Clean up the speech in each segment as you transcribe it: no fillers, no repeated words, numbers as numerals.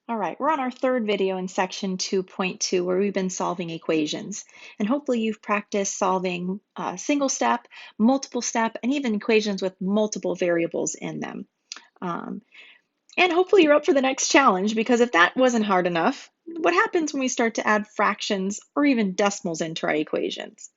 All right, we're on our third video in section 2.2 where we've been solving equations. And hopefully you've practiced solving single step, multiple step, and even equations with multiple variables in them. Um, and hopefully you're up for the next challenge, because if that wasn't hard enough, what happens when we start to add fractions or even decimals into our equations?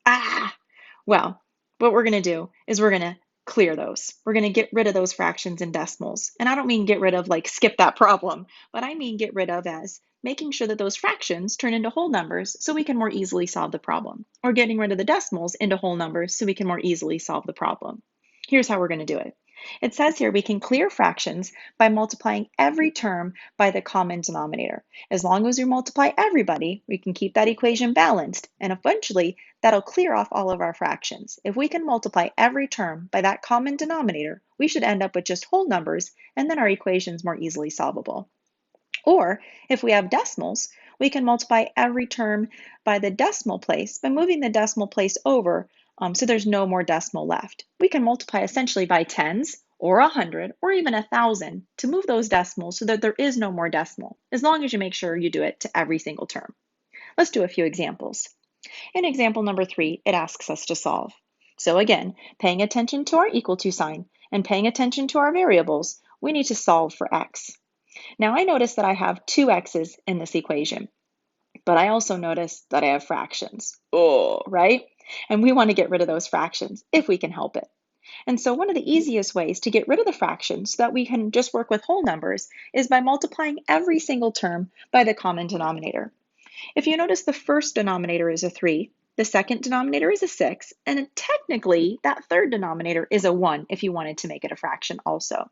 Well, what we're going to do is we're going to clear those. We're going to get rid of those fractions and decimals. And I don't mean get rid of like skip that problem, but I mean get rid of as making sure that those fractions turn into whole numbers so we can more easily solve the problem, or getting rid of the decimals into whole numbers so we can more easily solve the problem. Here's how we're going to do it. It says here we can clear fractions by multiplying every term by the common denominator. As long as we multiply everybody, we can keep that equation balanced, and eventually that'll clear off all of our fractions. If we can multiply every term by that common denominator, we should end up with just whole numbers, and then our equation's more easily solvable. Or if we have decimals, we can multiply every term by the decimal place by moving the decimal place over so there's no more decimal left. We can multiply essentially by tens or 100 or even 1,000 to move those decimals so that there is no more decimal, as long as you make sure you do it to every single term. Let's do a few examples. In example number 3, it asks us to solve. So again, paying attention to our equal to sign and paying attention to our variables, we need to solve for x. Now I notice that I have two x's in this equation, but I also notice that I have fractions. Oh, right? And we want to get rid of those fractions if we can help it. And so one of the easiest ways to get rid of the fractions so that we can just work with whole numbers is by multiplying every single term by the common denominator. If you notice, the first denominator is a 3, the second denominator is a 6, and technically that third denominator is a 1 if you wanted to make it a fraction also.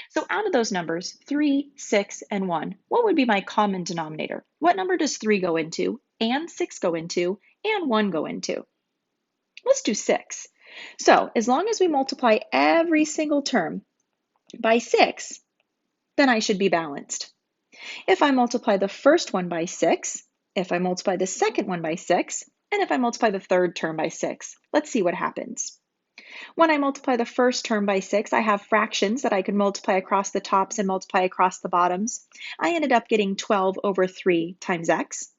So out of those numbers, 3, 6, and 1, what would be my common denominator? What number does 3 go into, and 6 go into, and 1 go into? Let's do 6. So as long as we multiply every single term by 6, then I should be balanced. If I multiply the first one by 6, if I multiply the second one by 6, and if I multiply the third term by 6, let's see what happens. When I multiply the first term by 6, I have fractions that I could multiply across the tops and multiply across the bottoms. I ended up getting 12 over 3 times x.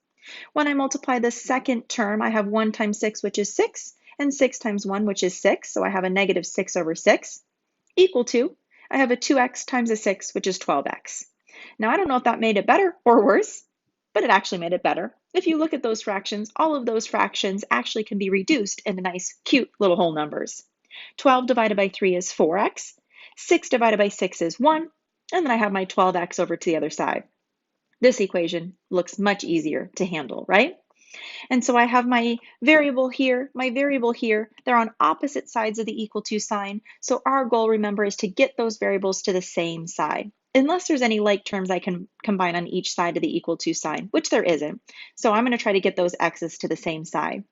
When I multiply the second term, I have 1 times 6, which is 6, and 6 times 1, which is 6, so I have a negative 6 over 6, equal to, I have a 2x times a 6, which is 12x. Now, I don't know if that made it better or worse, but it actually made it better. If you look at those fractions, all of those fractions actually can be reduced into nice, cute little whole numbers. 12 divided by 3 is 4x, 6 divided by 6 is 1, and then I have my 12x over to the other side. This equation looks much easier to handle, right? And so I have my variable here, they're on opposite sides of the equal to sign. So our goal, remember, is to get those variables to the same side, unless there's any like terms I can combine on each side of the equal to sign, which there isn't. So I'm going to try to get those x's to the same side.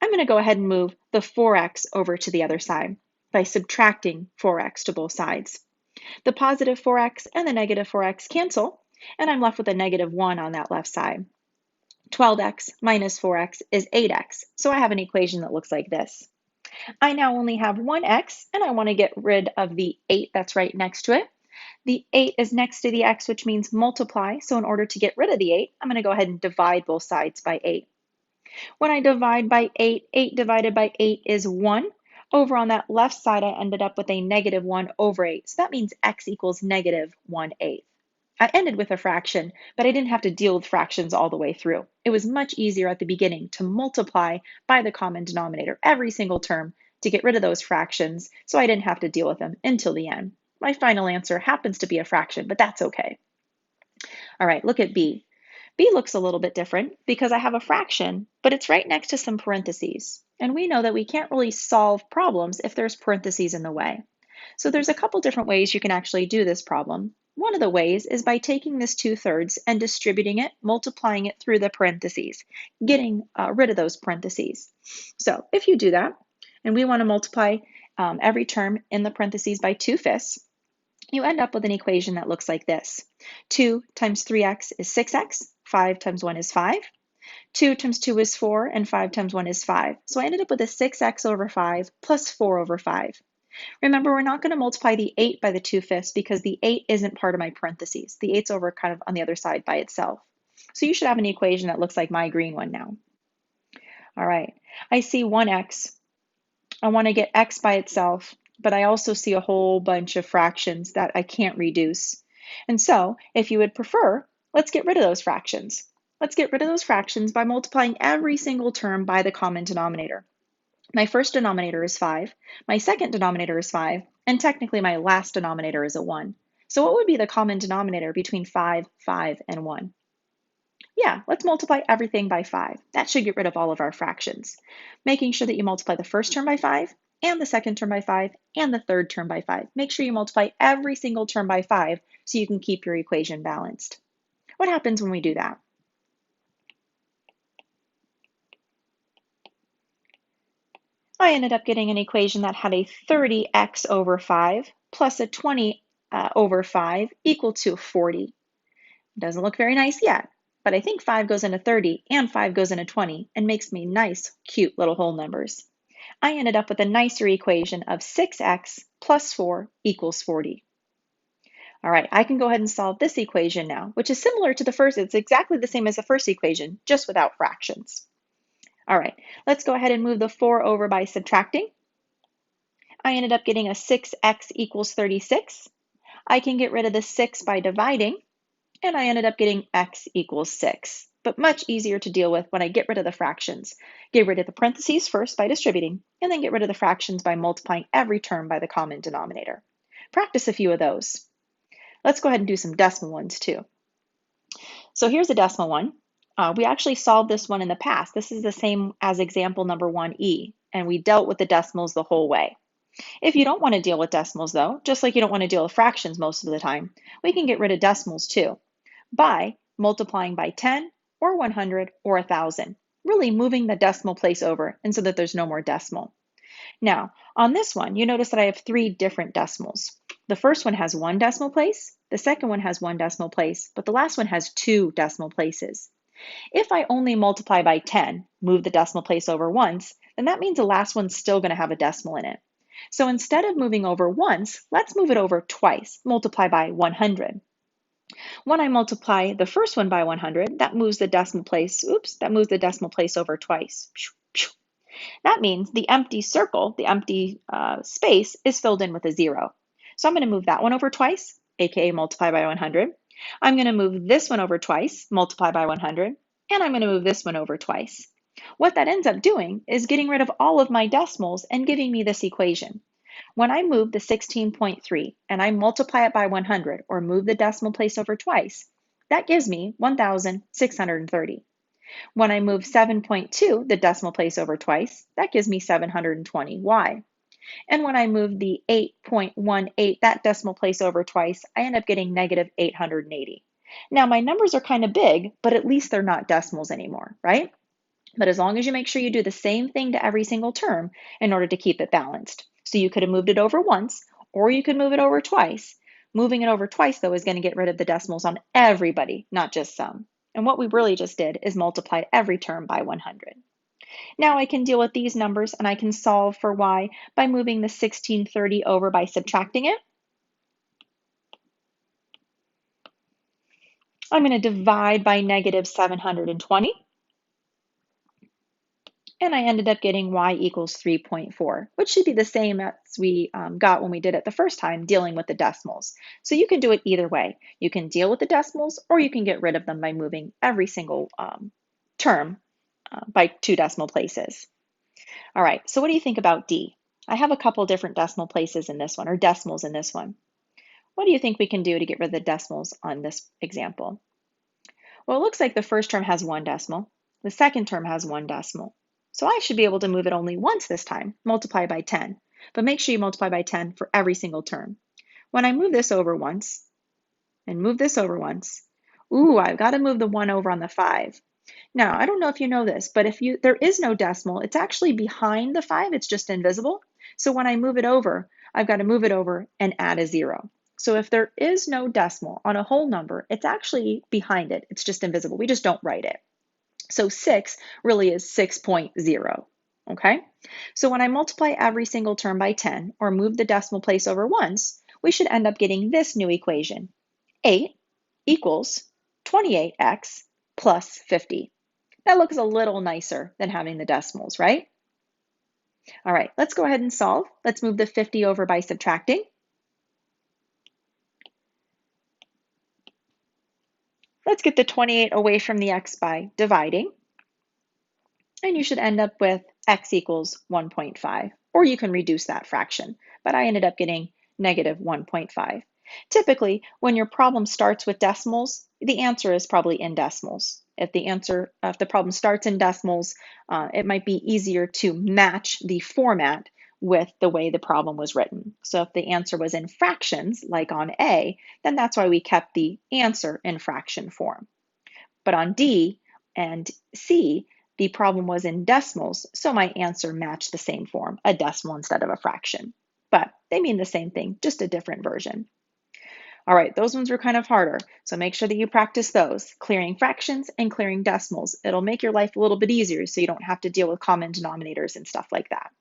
I'm going to go ahead and move the 4x over to the other side by subtracting 4x to both sides. The positive 4x and the negative 4x cancel, and I'm left with a negative 1 on that left side. 12x minus 4x is 8x, so I have an equation that looks like this. I now only have one x, and I want to get rid of the 8 that's right next to it. The 8 is next to the x, which means multiply, so in order to get rid of the 8, I'm going to go ahead and divide both sides by 8. When I divide by 8, 8 divided by 8 is 1. Over on that left side, I ended up with a negative 1 over 8, so that means x equals negative 1/8. I ended with a fraction, but I didn't have to deal with fractions all the way through. It was much easier at the beginning to multiply by the common denominator every single term to get rid of those fractions, so I didn't have to deal with them until the end. My final answer happens to be a fraction, but that's okay. All right, look at B. B looks a little bit different because I have a fraction, but it's right next to some parentheses. And we know that we can't really solve problems if there's parentheses in the way. So there's a couple different ways you can actually do this problem. One of the ways is by taking this 2/3 and distributing it, multiplying it through the parentheses, getting rid of those parentheses. So if you do that, and we want to multiply every term in the parentheses by 2/5, you end up with an equation that looks like this. 2 times 3x is 6x, 5 times 1 is 5. 2 times 2 is 4, and 5 times 1 is 5. So I ended up with a 6x over 5 plus 4 over 5. Remember, we're not going to multiply the 8 by the 2/5 because the 8 isn't part of my parentheses. The 8's over kind of on the other side by itself. So you should have an equation that looks like my green one now. All right, I see 1x. I want to get x by itself, but I also see a whole bunch of fractions that I can't reduce. And so, if you would prefer, let's get rid of those fractions. Let's get rid of those fractions by multiplying every single term by the common denominator. My first denominator is 5, my second denominator is 5, and technically my last denominator is a 1. So what would be the common denominator between 5, 5, and 1? Yeah, let's multiply everything by 5. That should get rid of all of our fractions. Making sure that you multiply the first term by 5, and the second term by 5, and the third term by 5. Make sure you multiply every single term by 5 so you can keep your equation balanced. What happens when we do that? I ended up getting an equation that had a 30x over 5 plus a 20 over 5 equal to 40. Doesn't look very nice yet, but I think 5 goes into 30 and 5 goes into 20 and makes me nice, cute little whole numbers. I ended up with a nicer equation of 6x plus 4 equals 40. All right, I can go ahead and solve this equation now, which is similar to the first. It's exactly the same as the first equation, just without fractions. All right, let's go ahead and move the 4 over by subtracting. I ended up getting a 6x equals 36. I can get rid of the 6 by dividing, and I ended up getting x equals 6. But much easier to deal with when I get rid of the fractions. Get rid of the parentheses first by distributing, and then get rid of the fractions by multiplying every term by the common denominator. Practice a few of those. Let's go ahead and do some decimal ones too. So here's a decimal one. We actually solved this one in the past. This is the same as example number 1e, and we dealt with the decimals the whole way. If you don't want to deal with decimals though, just like you don't want to deal with fractions most of the time, we can get rid of decimals too by multiplying by 10 or 100 or 1,000, really moving the decimal place over and so that there's no more decimal. Now, on this one, you notice that I have 3 different decimals. The first one has 1 decimal place, the second one has 1 decimal place, but the last one has 2 decimal places. If I only multiply by 10, move the decimal place over once, then that means the last one's still going to have a decimal in it. So instead of moving over once, let's move it over twice, multiply by 100. When I multiply the first one by 100, that moves the decimal place, over twice. That means the empty circle, the empty space, is filled in with a 0. So I'm going to move that one over twice, aka multiply by 100. I'm going to move this one over twice, multiply by 100, and I'm going to move this one over twice. What that ends up doing is getting rid of all of my decimals and giving me this equation. When I move the 16.3 and I multiply it by 100 or move the decimal place over twice, that gives me 1,630. When I move 7.2, the decimal place over twice, that gives me 720. Why? And when I move the 8.18, that decimal place over twice, I end up getting negative 880. Now my numbers are kind of big, but at least they're not decimals anymore, right? But as long as you make sure you do the same thing to every single term in order to keep it balanced. So you could have moved it over once, or you could move it over twice. Moving it over twice, though, is going to get rid of the decimals on everybody, not just some. And what we really just did is multiply every term by 100. Now I can deal with these numbers and I can solve for y by moving the 1630 over by subtracting it. I'm going to divide by negative 720. And I ended up getting y equals 3.4, which should be the same as we got when we did it the first time dealing with the decimals. So you can do it either way. You can deal with the decimals or you can get rid of them by moving every single term by 2 decimal places. All right, so what do you think about D? I have a couple different decimal places in this one, or decimals in this one. What do you think we can do to get rid of the decimals on this example? Well, it looks like the first term has 1 decimal. The second term has 1 decimal. So I should be able to move it only once this time, multiply by 10. But make sure you multiply by 10 for every single term. When I move this over once, and move this over once, ooh, I've got to move the 1 over on the 5. Now, I don't know if you know this, but if there is no decimal, it's actually behind the 5, it's just invisible. So when I move it over, I've got to move it over and add a 0. So if there is no decimal on a whole number, it's actually behind it. It's just invisible. We just don't write it. So 6 really is 6.0. okay? So when I multiply every single term by 10 or move the decimal place over once, we should end up getting this new equation. 8 equals 28x plus 50. That looks a little nicer than having the decimals, right? All right, let's go ahead and solve. Let's move the 50 over by subtracting. Let's get the 28 away from the x by dividing. And you should end up with x equals 1.5, or you can reduce that fraction, but I ended up getting negative 1.5. Typically, when your problem starts with decimals, the answer is probably in decimals. If the problem starts in decimals, it might be easier to match the format with the way the problem was written. So if the answer was in fractions, like on A, then that's why we kept the answer in fraction form. But on D and C, the problem was in decimals, so my answer matched the same form, a decimal instead of a fraction. But they mean the same thing, just a different version. All right, those ones were kind of harder, so make sure that you practice those, clearing fractions and clearing decimals. It'll make your life a little bit easier so you don't have to deal with common denominators and stuff like that.